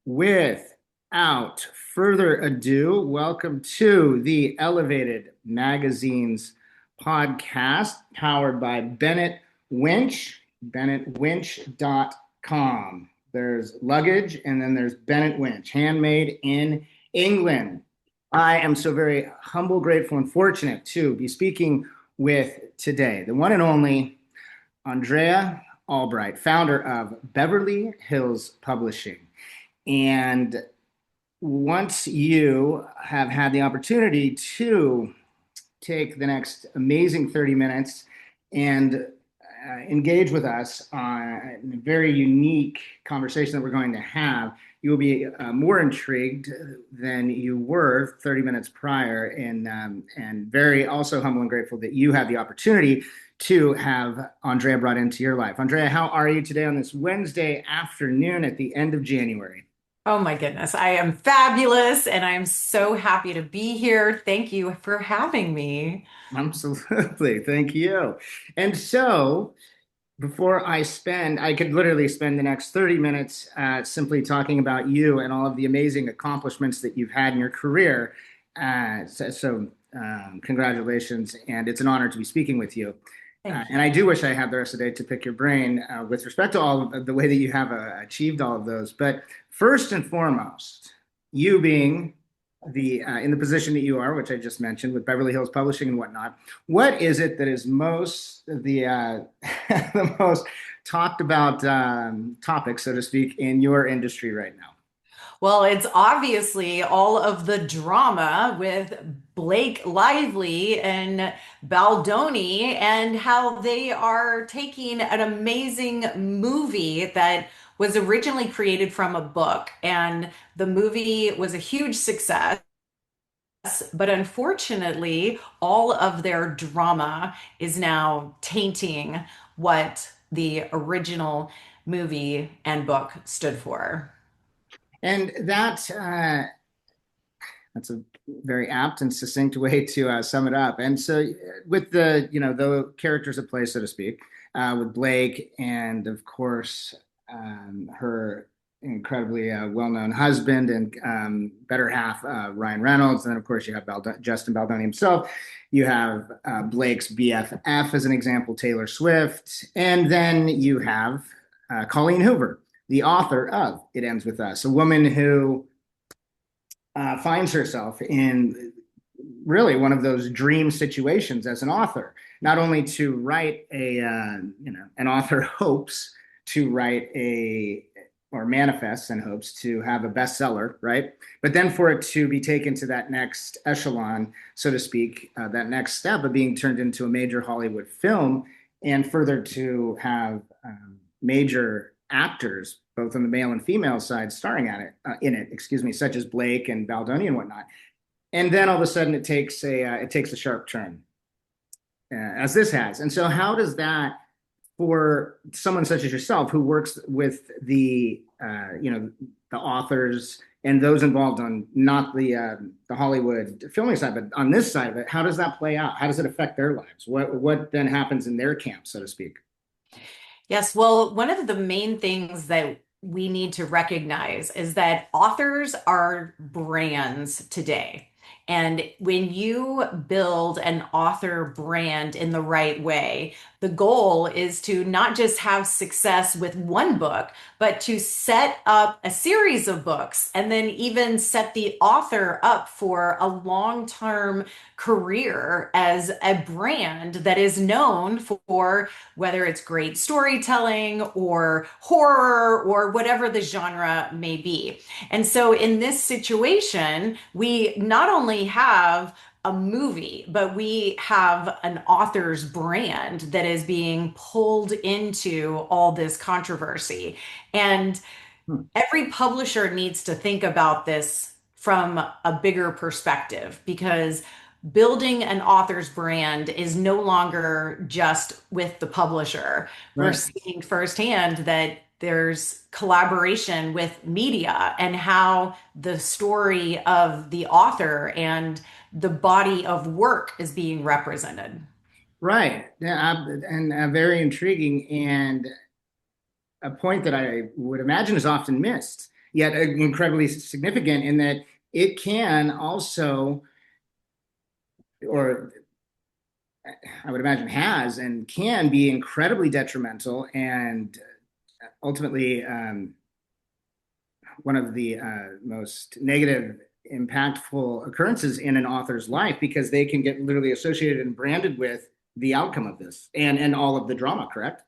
Without further ado, welcome to the Elevated Magazine's podcast powered by Bennett Winch, bennettwinch.com. There's luggage and then there's Bennett Winch, handmade in England. I am so very humble, grateful, and fortunate to be speaking with today the one and only Andrea Albright, founder of Beverly Hills Publishing. And once you have had the opportunity to take the next amazing 30 minutes and engage with us on a very unique conversation that we're going to have, you will be more intrigued than you were 30 minutes prior, and very also humble and grateful that you had the opportunity to have Andrea brought into your life. Andrea, how are you today on this Wednesday afternoon at the end of January? Oh my goodness, I am fabulous and I'm so happy to be here. Thank you for having me. Absolutely. Thank you. And so, before I could literally spend the next 30 minutes simply talking about you and all of the amazing accomplishments that you've had in your career. Congratulations. And it's an honor to be speaking with you. Thank And you. I do wish I had the rest of the day to pick your brain with respect to all of the way that you have achieved all of those. But first and foremost, you being the in the position that you are, which I just mentioned with Beverly Hills Publishing and whatnot, what is it that is most the most talked about topic, so to speak, in your industry right now? Well, it's obviously all of the drama with Blake Lively and Baldoni and how they are taking an amazing movie that was originally created from a book. And the movie was a huge success. But unfortunately, all of their drama is now tainting what the original movie and book stood for. And that's a very apt and succinct way to sum it up. And so, with the characters at play, so to speak, with Blake and of course her incredibly well-known husband and better half, Ryan Reynolds, and then of course you have Justin Baldoni himself. You have Blake's BFF as an example, Taylor Swift, and then you have Colleen Hoover, the author of It Ends With Us, a woman who finds herself in really one of those dream situations as an author, not only to write an author hopes to write a or manifests and hopes to have a bestseller, right? But then for it to be taken to that next echelon, so to speak, that next step of being turned into a major Hollywood film, and further to have major actors, both on the male and female side, starring in it, excuse me, such as Blake and Baldoni and whatnot. And then all of a sudden, it takes a sharp turn, as this has. And so, how does that, for someone such as yourself, who works with the authors and those involved on not the Hollywood filming side, but on this side of it, how does that play out? How does it affect their lives? What then happens in their camp, so to speak? Yes, well, one of the main things that we need to recognize is that authors are brands today. And when you build an author brand in the right way, the goal is to not just have success with one book, but to set up a series of books and then even set the author up for a long-term career as a brand that is known for whether it's great storytelling or horror or whatever the genre may be. And so in this situation, we not only have a movie, but we have an author's brand that is being pulled into all this controversy. And Hmm. every publisher needs to think about this from a bigger perspective because building an author's brand is no longer just with the publisher. We're Right. seeing firsthand that there's collaboration with media and how the story of the author and the body of work is being represented. Right. Yeah, and very intriguing, and a point that I would imagine is often missed yet incredibly significant in that it can also, or I would imagine has and can be incredibly detrimental and ultimately one of the most negative, impactful occurrences in an author's life because they can get literally associated and branded with the outcome of this and all of the drama, correct?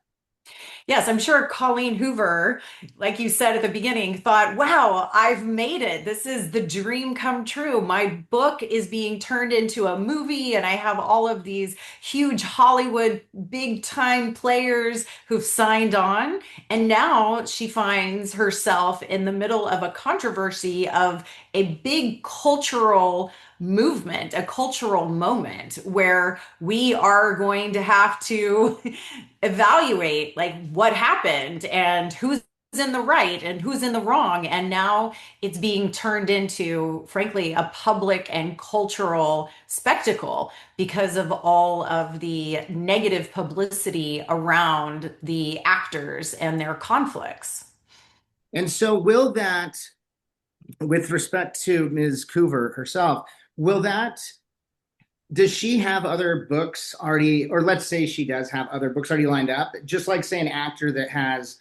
Yes, I'm sure Colleen Hoover, like you said at the beginning, thought, wow, I've made it. This is the dream come true. My book is being turned into a movie, and I have all of these huge Hollywood big time players who've signed on. And now she finds herself in the middle of a controversy of a big cultural movement, a cultural moment where we are going to have to evaluate like what happened and who's in the right and who's in the wrong. And now it's being turned into, frankly, a public and cultural spectacle because of all of the negative publicity around the actors and their conflicts. And so, will that, with respect to Ms. Coover herself, will that does she have other books already, or let's say she does have other books already lined up, just like say an actor that has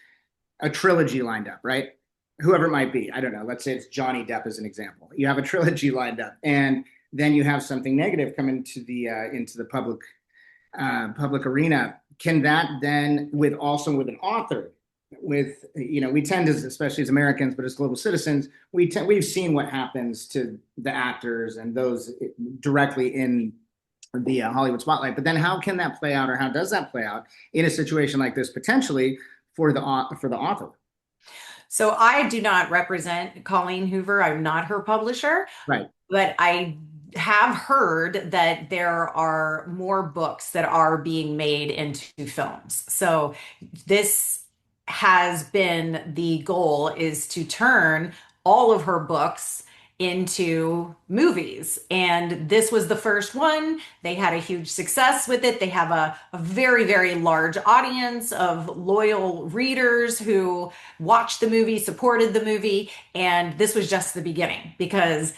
a trilogy lined up, right? Whoever it might be, I don't know. Let's say it's Johnny Depp as an example. You have a trilogy lined up, and then you have something negative come into the public arena. Can that then, with also with an author, with we tend to, especially as Americans, but as global citizens, we've seen what happens to the actors and those directly in the Hollywood spotlight. But then, how can that play out, or how does that play out in a situation like this potentially for the author? So I do not represent Colleen Hoover. I'm not her publisher, Right. but I have heard that there are more books that are being made into films. So this has been the goal is to turn all of her books into movies. And this was the first one. They had a huge success with it. They have a very, very large audience of loyal readers who watched the movie, supported the movie. And this was just the beginning because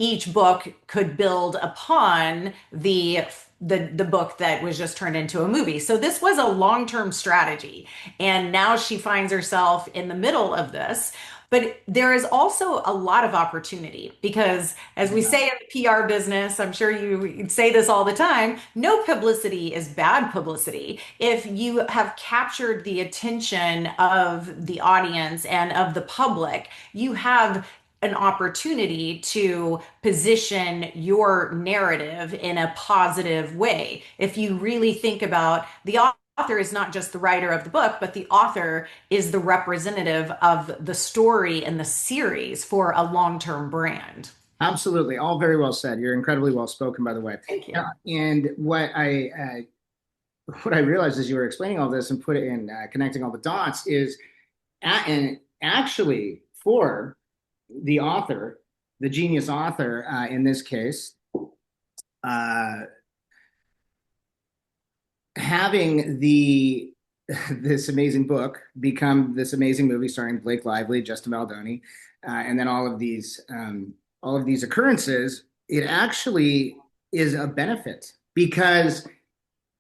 each book could build upon the book that was just turned into a movie. So this was a long-term strategy. And now she finds herself in the middle of this. But there is also a lot of opportunity because, as we say in the PR business, I'm sure you say this all the time, no publicity is bad publicity. If you have captured the attention of the audience and of the public, you have an opportunity to position your narrative in a positive way. If you really think about the author is not just the writer of the book, but the author is the representative of the story and the series for a long-term brand. Absolutely, all very well said. You're incredibly well spoken, by the way. Thank you. Yeah, and what I realized as you were explaining all this and put it in connecting all the dots is, and actually for the author, the genius author in this case, uh, having the this amazing book become this amazing movie starring Blake Lively, Justin Baldoni, and then all of these occurrences, it actually is a benefit because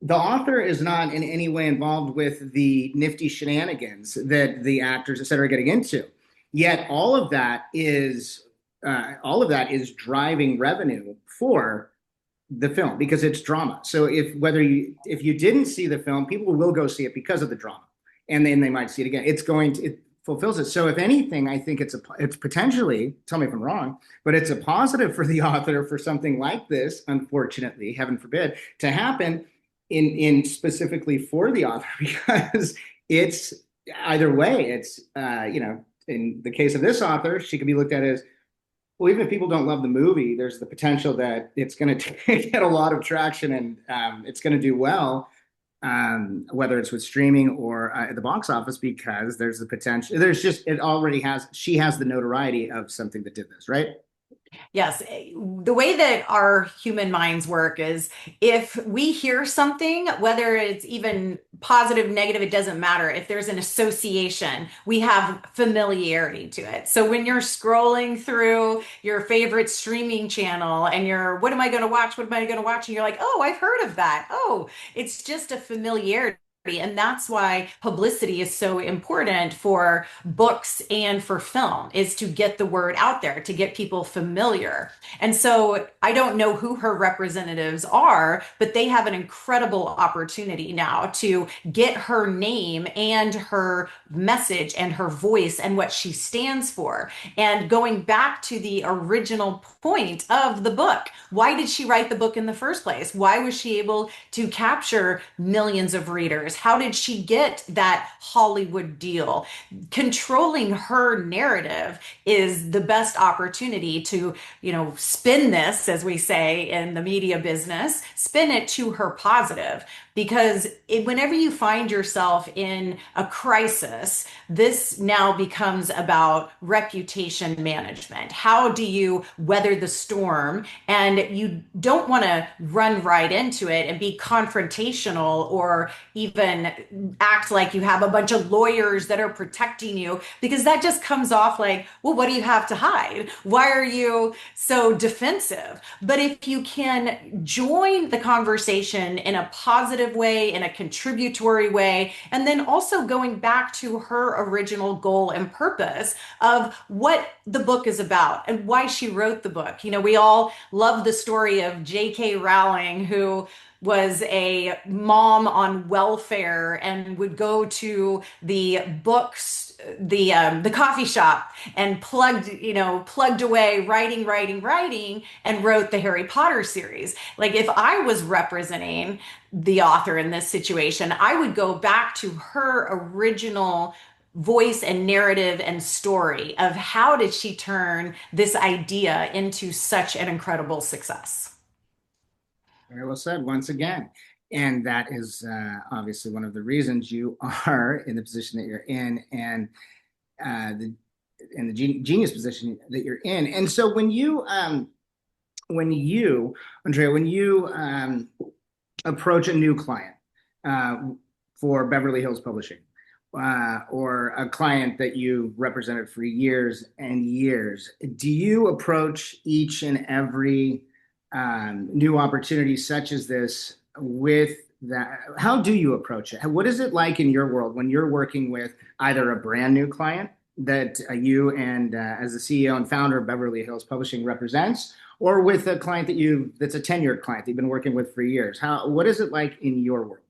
the author is not in any way involved with the nifty shenanigans that the actors, et cetera, are getting into. Yet all of that is driving revenue for the film because it's drama. So if you didn't see the film, people will go see it because of the drama, and then they might see it again. It fulfills it. So if anything, I think it's potentially, tell me if I'm wrong, but it's a positive for the author for something like this, unfortunately, heaven forbid, to happen in specifically for the author because it's either way. It's in the case of this author, she could be looked at as, well, even if people don't love the movie, there's the potential that it's going to get a lot of traction and it's going to do well, whether it's with streaming or at the box office, because there's the potential. She has the notoriety of something that did this, right? Yes, the way that our human minds work is if we hear something, whether it's even positive, negative, it doesn't matter. If there's an association, we have familiarity to it. So when you're scrolling through your favorite streaming channel and you're, what am I going to watch? What am I going to watch? And you're like, oh, I've heard of that. Oh, it's just a familiarity. And that's why publicity is so important for books and for film, is to get the word out there, to get people familiar. And so I don't know who her representatives are, but they have an incredible opportunity now to get her name and her message and her voice and what she stands for. And going back to the original point of the book, why did she write the book in the first place? Why was she able to capture millions of readers? How did she get that Hollywood deal? Controlling her narrative is the best opportunity to, spin this, as we say in the media business, spin it to her positive. Because whenever you find yourself in a crisis, this now becomes about reputation management. How do you weather the storm? And you don't want to run right into it and be confrontational or even act like you have a bunch of lawyers that are protecting you, because that just comes off like, well, what do you have to hide? Why are you so defensive? But if you can join the conversation in a positive way, in a contributory way, and then also going back to her original goal and purpose of what the book is about and why she wrote the book. We all love the story of J.K. Rowling, who was a mom on welfare and would go to the books, the coffee shop, and plugged away writing, and wrote the Harry Potter series. Like, if I was representing the author in this situation, I would go back to her original voice and narrative and story of how did she turn this idea into such an incredible success. Very well said once again. And that is obviously one of the reasons you are in the position that you're in, and the genius position that you're in. And so Andrea, when you approach a new client uh, for Beverly Hills Publishing, or a client that you've represented for years and years, do you approach each and every new opportunity such as this with that? How do you approach it? What is it like in your world when you're working with either a brand new client that you and as the CEO and founder of Beverly Hills Publishing represents, or with a client that's a tenured client that you've been working with for years? What is it like in your world?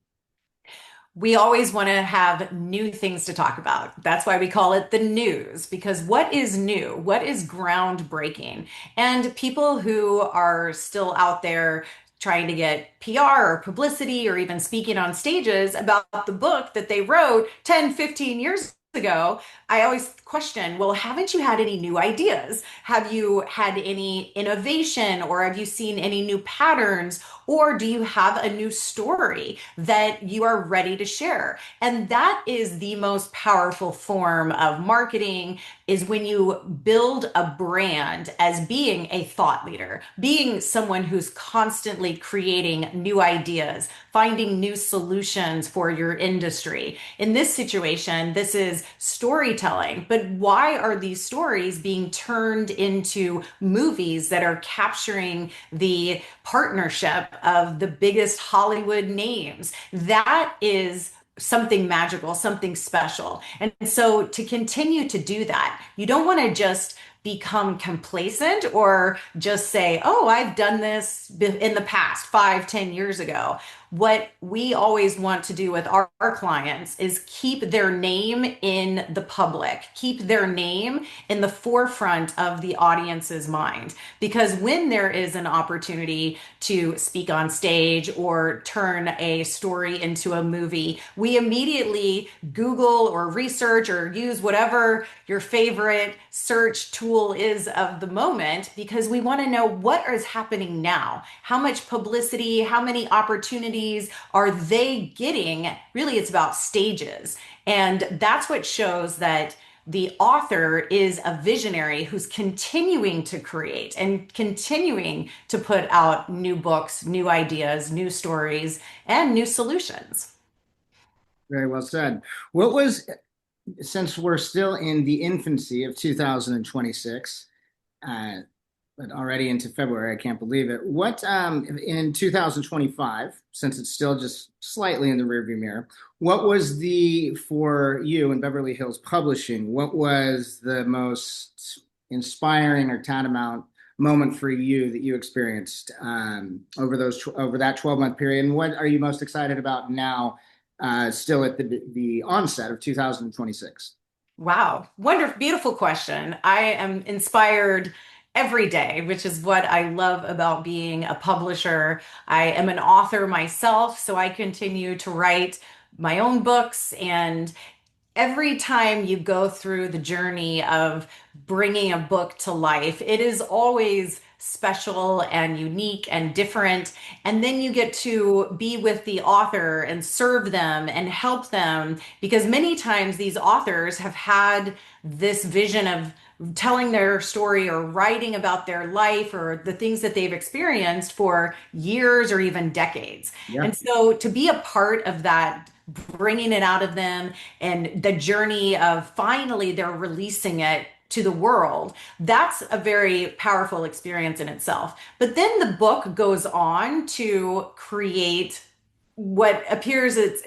We always want to have new things to talk about. That's why we call it the news, because what is new? What is groundbreaking? And people who are still out there trying to get PR or publicity or even speaking on stages about the book that they wrote 10, 15 years ago, I always question, well, haven't you had any new ideas? Have you had any innovation, or have you seen any new patterns? Or do you have a new story that you are ready to share? And that is the most powerful form of marketing, is when you build a brand as being a thought leader, being someone who's constantly creating new ideas, finding new solutions for your industry. In this situation, this is storytelling. But why are these stories being turned into movies that are capturing the partnership of the biggest Hollywood names? That is something magical, something special. And so to continue to do that, you don't want to just become complacent or just say, oh, I've done this in the past 5, 10 years ago. What we always want to do with our clients is keep their name in the public, keep their name in the forefront of the audience's mind. Because when there is an opportunity to speak on stage or turn a story into a movie, we immediately Google or research or use whatever your favorite search tool is of the moment, because we want to know what is happening now. How much publicity, how many opportunities are they getting? Really, it's about stages. And that's what shows that the author is a visionary who's continuing to create and continuing to put out new books, new ideas, new stories, and new solutions. Very well said. What was, since we're still in the infancy of 2026, uh, but already into February, I can't believe it. What in 2025, since it's still just slightly in the rearview mirror, what was the for you in Beverly Hills Publishing? What was the most inspiring or tantamount moment for you that you experienced over that 12-month period? And what are you most excited about now, still at the onset of 2026? Wow. Wonderful, beautiful question. I am inspired every day, which is what I love about being a publisher. I am an author myself, so I continue to write my own books, and every time you go through the journey of bringing a book to life, it is always special and unique and different. And then you get to be with the author and serve them and help them, because many times these authors have had this vision of telling their story or writing about their life or the things that they've experienced for years or even decades. Yeah. And so to be a part of that, bringing it out of them and the journey of finally they're releasing it to the world, that's a very powerful experience in itself. But then the book goes on to create what appears it's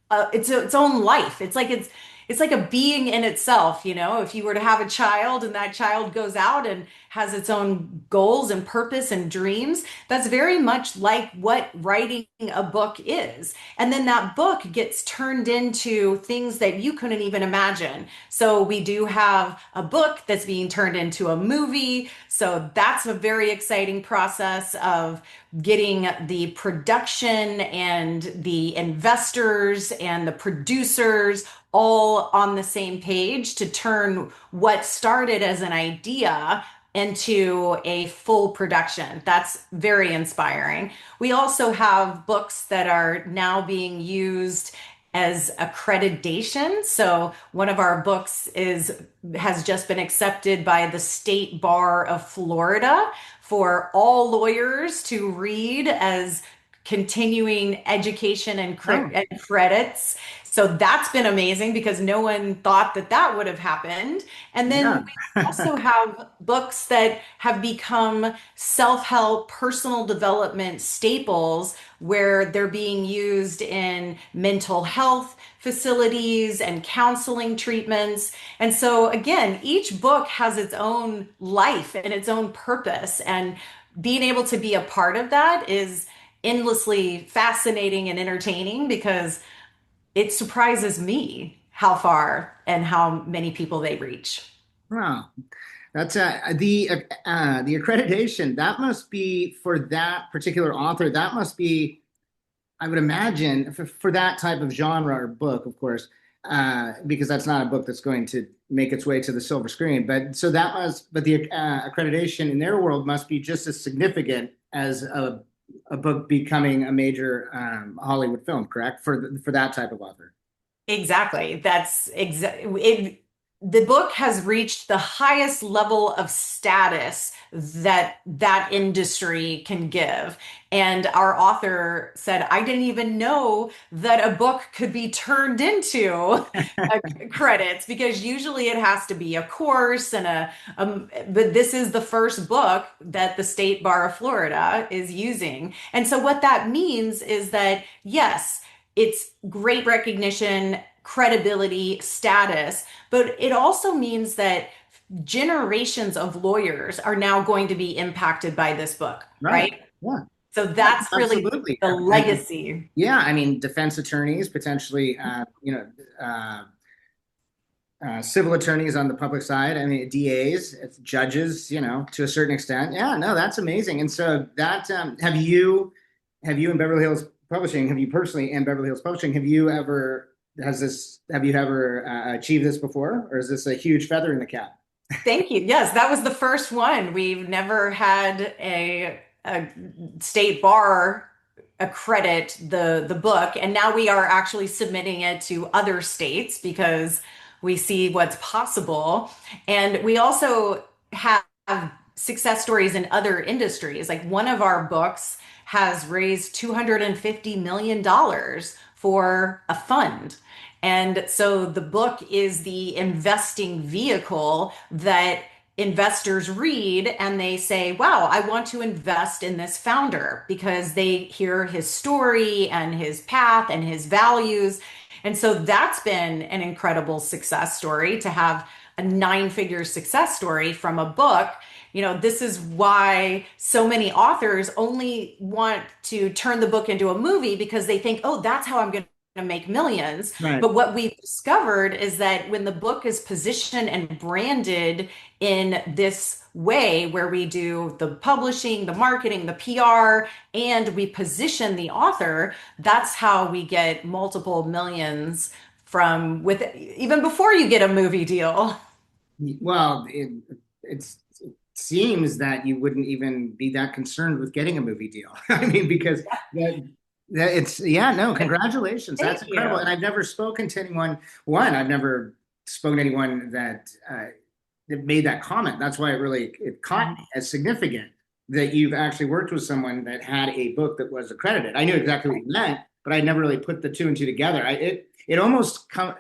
its own life. It's like a being in itself, you know. If you were to have a child and that child goes out and has its own goals and purpose and dreams, that's very much like what writing a book is. And then that book gets turned into things that you couldn't even imagine. So we do have a book that's being turned into a movie. So that's a very exciting process of getting the production and the investors and the producers all on the same page to turn what started as an idea into a full production. That's very inspiring. We also have books that are now being used as accreditation. So one of our books is has just been accepted by the State Bar of Florida for all lawyers to read as continuing education Oh, and credits. So that's been amazing because no one thought that that would have happened. And then yeah. we also have books that have become self-help, personal development staples where they're being used in mental health facilities and counseling treatments. And so, again, each book has its own life and its own purpose. And being able to be a part of that is endlessly fascinating and entertaining because it surprises me how far and how many people they reach. Wow. That's the accreditation. That must be for that particular author. That must be, I would imagine, for that type of genre or book, of course, because that's not a book that's going to make its way to the silver screen. But so that must, but the accreditation in their world must be just as significant as a book becoming a major Hollywood film, correct? For that type of author. Exactly. That's exactly. The book has reached the highest level of status that that industry can give. And our author said, I didn't even know that a book could be turned into credits because usually it has to be a course and but this is the first book that the State Bar of Florida is using. And so what that means is that, yes, it's great recognition, credibility, status, but it also means that generations of lawyers are now going to be impacted by this book, Right. right? Yeah. So Yeah, that's really absolutely. the legacy. Yeah, I mean, defense attorneys, potentially, civil attorneys on the public side. I mean, DAs, it's judges, to a certain extent. Yeah, no, that's amazing. And so that, have you in Beverly Hills Publishing, have you personally in Beverly Hills Publishing, have you ever achieved this before, or is this a huge feather in the cap? Thank you. Yes, that was the first one. We've never had a state bar accredit the book, and now we are actually submitting it to other states because we see what's possible. And we also have success stories in other industries. Like one of our books has raised $250 million for a fund. And so the book is the investing vehicle that investors read and they say, wow, I want to invest in this founder because they hear his story and his path and his values. And so that's been an incredible success story to have a nine-figure success story from a book. This is why so many authors only want to turn the book into a movie because they think, oh, that's how I'm going to make millions. Right. But what we've discovered is that when the book is positioned and branded in this way, where we do the publishing, the marketing, the PR, and we position the author, that's how we get multiple millions from with even before you get a movie deal. Well, it seems that you wouldn't even be that concerned with getting a movie deal. I mean, because it's, yeah, no, congratulations. That's Thank incredible. you. And I've never spoken to anyone, I've never spoken to anyone that made that comment. That's why it caught me as significant that you've actually worked with someone that had a book that was accredited. I knew exactly what you meant, but I never really put the two and two together. It almost come,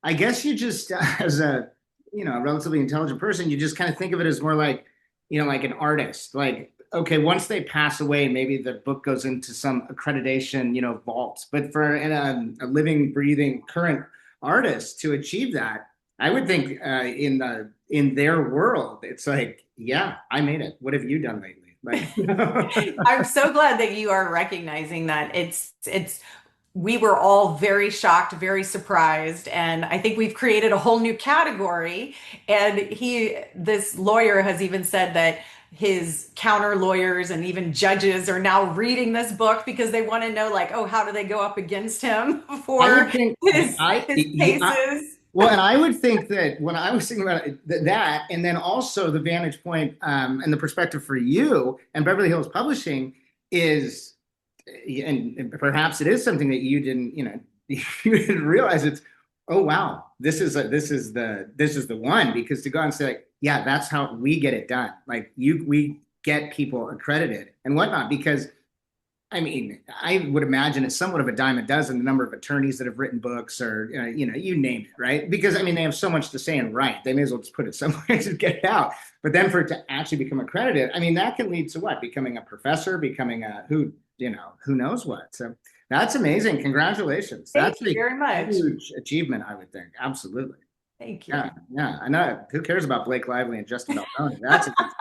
I guess you just as a relatively intelligent person, you just kind of think of it as more like, like an artist. Like, okay, once they pass away, maybe the book goes into some accreditation, vault. But for a living, breathing current artist to achieve that, I would think in their world, it's like, yeah, I made it. What have you done lately? Like, I'm so glad that you are recognizing that. It's we were all very shocked, very surprised, and I think we've created a whole new category. And this lawyer has even said that his counter lawyers and even judges are now reading this book because they want to know, like, oh, how do they go up against him I for would think his cases? well, and I would think that when I was thinking about that, and then also the vantage point and the perspective for you and Beverly Hills Publishing is, and perhaps it is something that you didn't, you didn't realize it's, oh wow, this is the one, because to go and say, like, yeah, that's how we get it done. Like we get people accredited and whatnot, because I mean, I would imagine it's somewhat of a dime a dozen the number of attorneys that have written books, or you name it, right? Because I mean, they have so much to say and write. They may as well just put it somewhere to get it out. But then for it to actually become accredited, I mean, that can lead to what? Becoming a professor, becoming a who knows what. So that's amazing. Congratulations. Thank That's you a very much. huge achievement, I would think. Absolutely. Thank you. Yeah, yeah. I know. Who cares about Blake Lively and Justin Baldoni?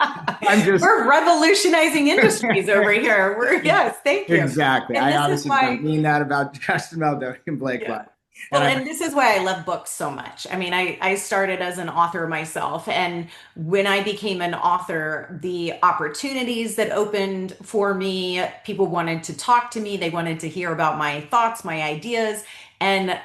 I'm just We're revolutionizing industries over here. Yes, thank you. exactly. And I this is obviously don't why, mean that about Justin Baldoni and Blake yeah. Lively. And Well, I and this is why I love books so much. I mean, I started as an author myself, and when I became an author, the opportunities that opened for me, people wanted to talk to me, they wanted to hear about my thoughts, my ideas, and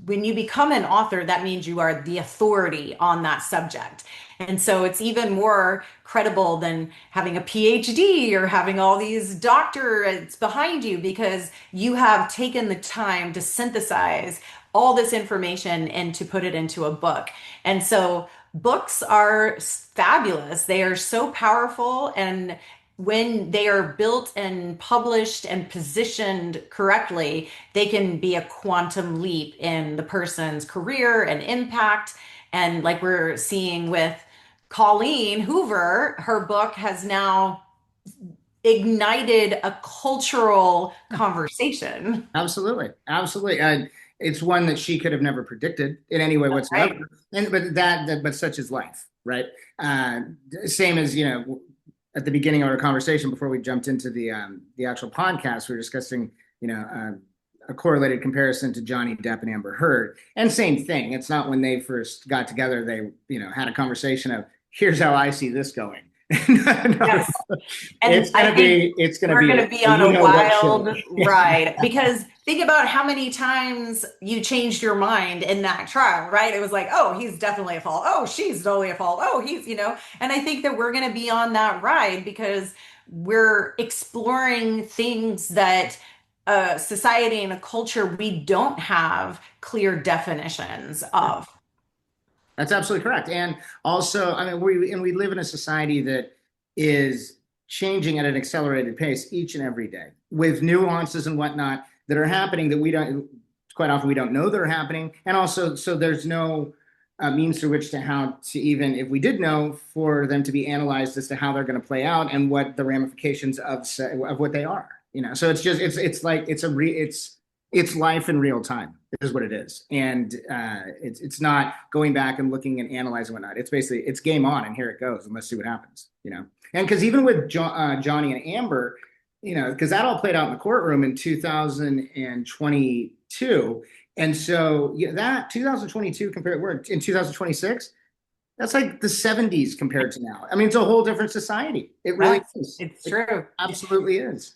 when you become an author, that means you are the authority on that subject. And so it's even more credible than having a PhD or having all these doctorates behind you, because you have taken the time to synthesize all this information and to put it into a book. And so books are fabulous. They are so powerful. And when they are built and published and positioned correctly, they can be a quantum leap in the person's career and impact. And like we're seeing with Colleen Hoover, her book has now ignited a cultural conversation. absolutely, absolutely. It's one that she could have never predicted in any way whatsoever. Right. And but such is life, right? Uh, Same as at the beginning of our conversation before we jumped into the actual podcast, we were discussing a correlated comparison to Johnny Depp and Amber Heard, and same thing. It's not when they first got together they had a conversation of, here's how I see this going. No, Yes. And I think it's gonna we're be going to be a on a what show. wild ride, because think about how many times you changed your mind in that trial, right? It was like, oh, he's definitely a fault. Oh, she's totally a fault. Oh, and I think that we're going to be on that ride because we're exploring things that society and a culture we don't have clear definitions of. That's absolutely correct. And also, I mean, we live in a society that is changing at an accelerated pace each and every day with nuances and whatnot that are happening that we don't quite often we don't know that are happening. And also, so there's no means through which to how to even if we did know for them to be analyzed as to how they're going to play out and what the ramifications of what they are. So it's like it's life in real time is what it is, and it's not going back and looking and analyzing whatnot. It's basically it's game on, and here it goes, and let's see what happens. And because even with Johnny and Amber, because that all played out in the courtroom in 2022, and so that 2022 compared we're in 2026. That's like the 70s compared to now. I mean, it's a whole different society. It really Yes, is. it's It true. absolutely is.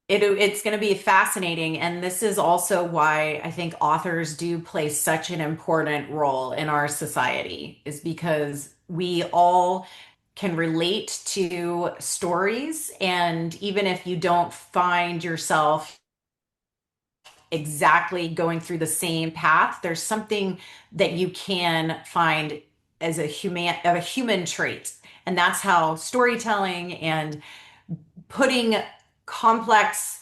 It's going to be fascinating. And this is also why I think authors do play such an important role in our society, is because we all can relate to stories. And even if you don't find yourself exactly going through the same path, there's something that you can find as a human trait. And that's how storytelling and putting complex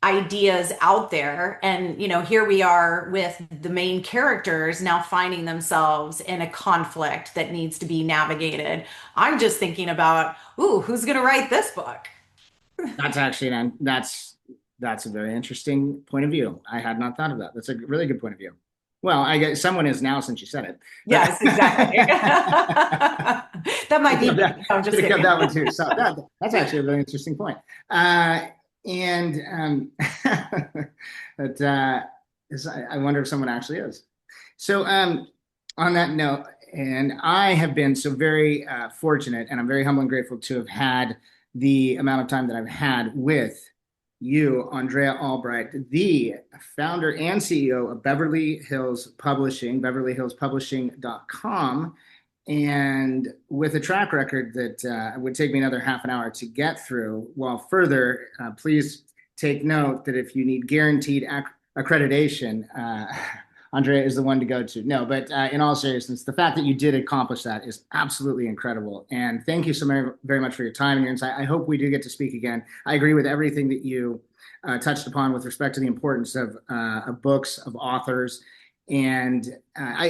ideas out there. And, here we are with the main characters now finding themselves in a conflict that needs to be navigated. I'm just thinking about, ooh, who's going to write this book? That's actually that's a very interesting point of view. I had not thought of that. That's a really good point of view. Well, I guess someone is now since you said it, but Yes, exactly. That might be me. No, I'm just should have kept kidding. that one too. So that's actually a really interesting point. And but I wonder if someone actually is. So on that note, and I have been so very fortunate, and I'm very humble and grateful to have had the amount of time that I've had with you, Andrea Albright, the founder and CEO of Beverly Hills Publishing, beverlyhillspublishing.com, and with a track record that would take me another half an hour to get through. While further, please take note that if you need guaranteed accreditation, Andrea is the one to go to. No, but in all seriousness, the fact that you did accomplish that is absolutely incredible. And thank you so very, very much for your time and your insight. I hope we do get to speak again. I agree with everything that you touched upon with respect to the importance of books, of authors, and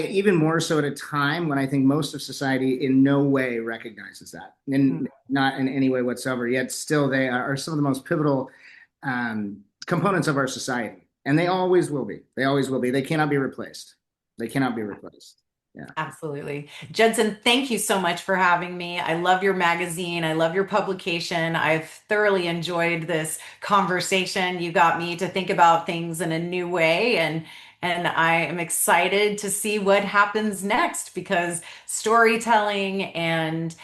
even more so at a time when I think most of society in no way recognizes that, and not in any way whatsoever. Yet still, they are some of the most pivotal components of our society, and they always will be. They always will be. They cannot be replaced. They cannot be replaced. Yeah. Absolutely. Judson, thank you so much for having me. I love your magazine. I love your publication. I've thoroughly enjoyed this conversation. You got me to think about things in a new way, and I am excited to see what happens next, because storytelling and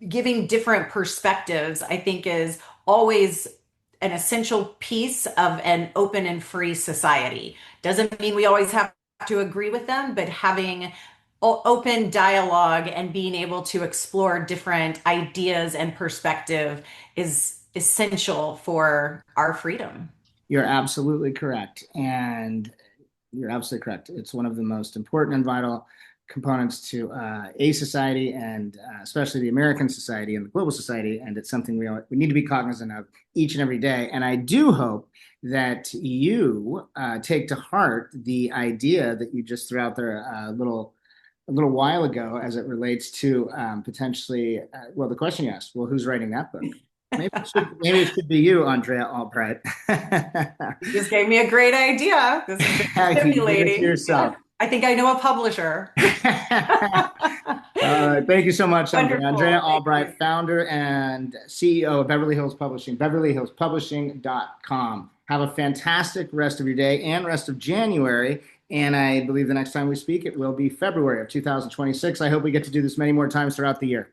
giving different perspectives, I think, is always an essential piece of an open and free society. Doesn't mean we always have to agree with them, but having open dialogue and being able to explore different ideas and perspective is essential for our freedom. You're absolutely correct. And you're absolutely correct. It's one of the most important and vital components to a society, and especially the American society and the global society. And it's something we need to be cognizant of each and every day. And I do hope that you take to heart the idea that you just threw out there a little while ago as it relates to potentially, well, the question you asked, well, who's writing that book? Maybe it should be you, Andrea Albright. You just gave me a great idea. This is very You did it to stimulating. yourself. I think I know a publisher. Thank you so much, Andrea. Andrea Wonderful. Thank you. Albright, founder and CEO of Beverly Hills Publishing, beverlyhillspublishing.com. Have a fantastic rest of your day and rest of January. And I believe the next time we speak, it will be February of 2026. I hope we get to do this many more times throughout the year.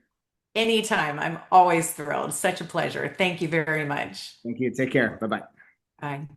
Anytime. I'm always thrilled. Such a pleasure. Thank you very much. Thank you. Take care. Bye bye. Bye.